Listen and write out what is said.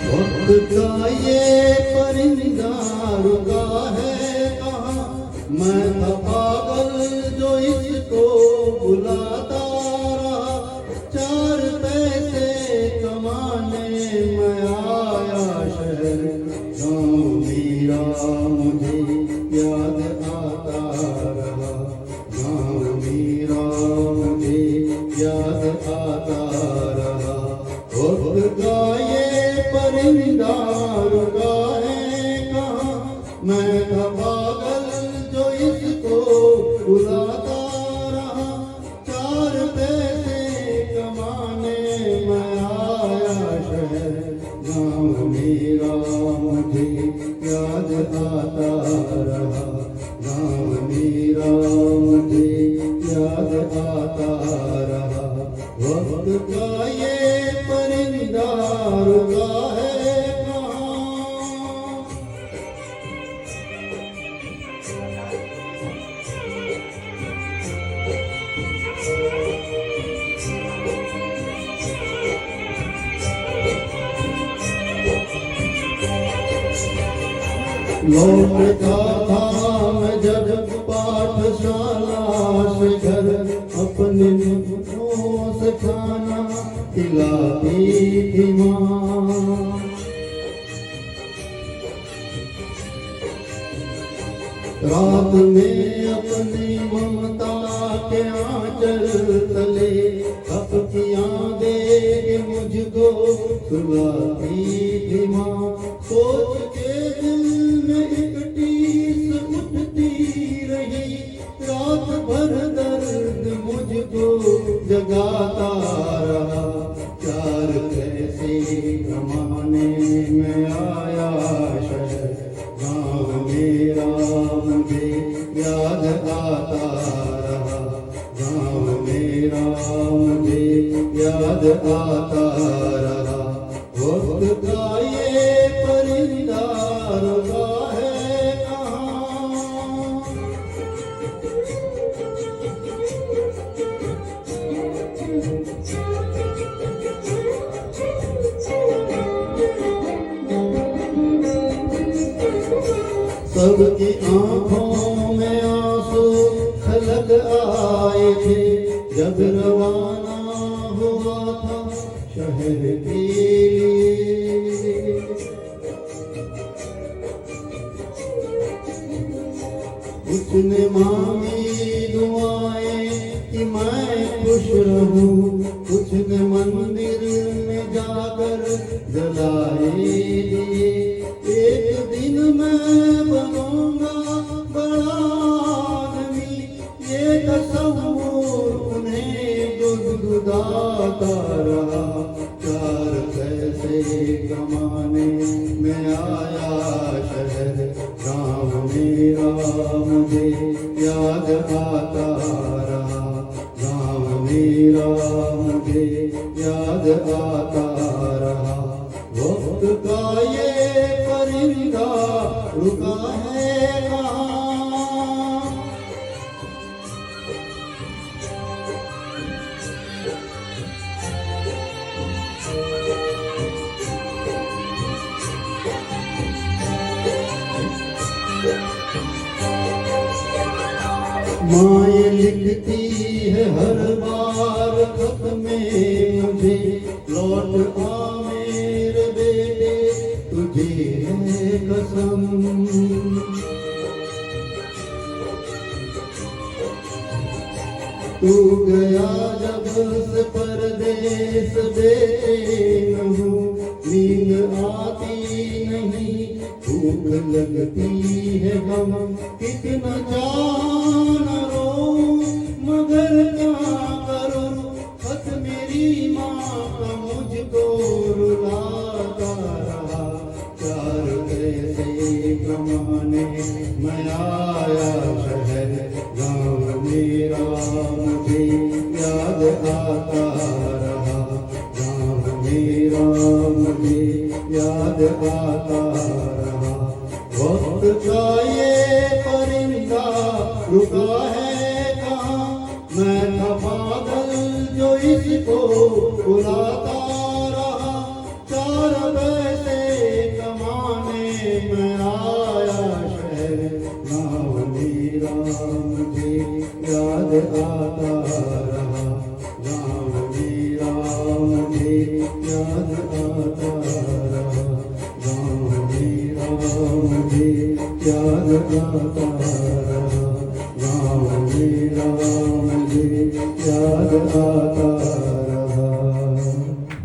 वक्त का ये परिंदा रुका है कहाँ, मैं था पागल जो इसको बुलाता रहा, चार पैसे कमाने मैं आया शहर, गाँव मेरा मुझे याद आता रहा, गाँव मेरा मुझे याद आता रहा। वक्त का ये परिंदा रुका है कहाँ, मैं था पागल जो इसको बुलाता रहा, चार पैसे कमाने मैं आया शहर, गाँव मेरा मुझे याद आता रहा, गाँव मेरा मुझे याद आता रहा। वक्त का ये परिंदा रुका है कहाँ। लौटता था मैं जब पाठशाला से घर, अपने मुँहों से खाना खिलाती थी माँ। रात में अपनी ममता के आंचल तले अपकियाँ दे मुझको सुलाती थी माँ। सोच के दिल में एक टीस उठती रही, रात भर दर्द मुझको जगाता रहा, चार पैसे कमाने में आया शहर, गाँव मेरा मुझे याद आता रहा, गाँव मेरा मुझे याद आता रहा। वक्त का ये परिंदा रुका है कहाँ। सबकी आंखों में आंसू छलक आए थे, जब रवाना हुआ था शहर के लिए। उसने मांगी दुआएं कि मैं खुश रहूं, उसने मंदिर में जाकर जलाए दिए, एक दिन मैं बनूंगा बड़ा आदमी, ये तस्वीर उन्हें गुदगुदाता रहा, चार पैसे कमाने में आया शहर, गाँव मेरा मुझे याद आता रहा, गाँव मेरा मुझे याद आता रहा। वक्त का ये परिंदा रुका है कहाँ। माँ ये लिखती है हर बार खत में मुझे, लौट आ मेरे बेटे तुझे है कसम। तू गया जब से परदेस बेटे न हूँ, नींद आती नहीं भूख लगती है गम, कितना जान रो मगर क्या करूं, खत मेरी माँ का मुझको रुलाता रहा, चार पैसे कमाने मैं आया शहर, गाँव मेरा मुझे याद आता रहा, गाँव मेरा मुझे याद आता रहा। वक्त का ये परिंदा रुका है कहाँ, मैं था पागल जो इसको बुलाता रहा, चार पैसे याद आता रहा, गाँव मेरा मुझे याद आता रहा, गाँव मेरा मुझे याद आता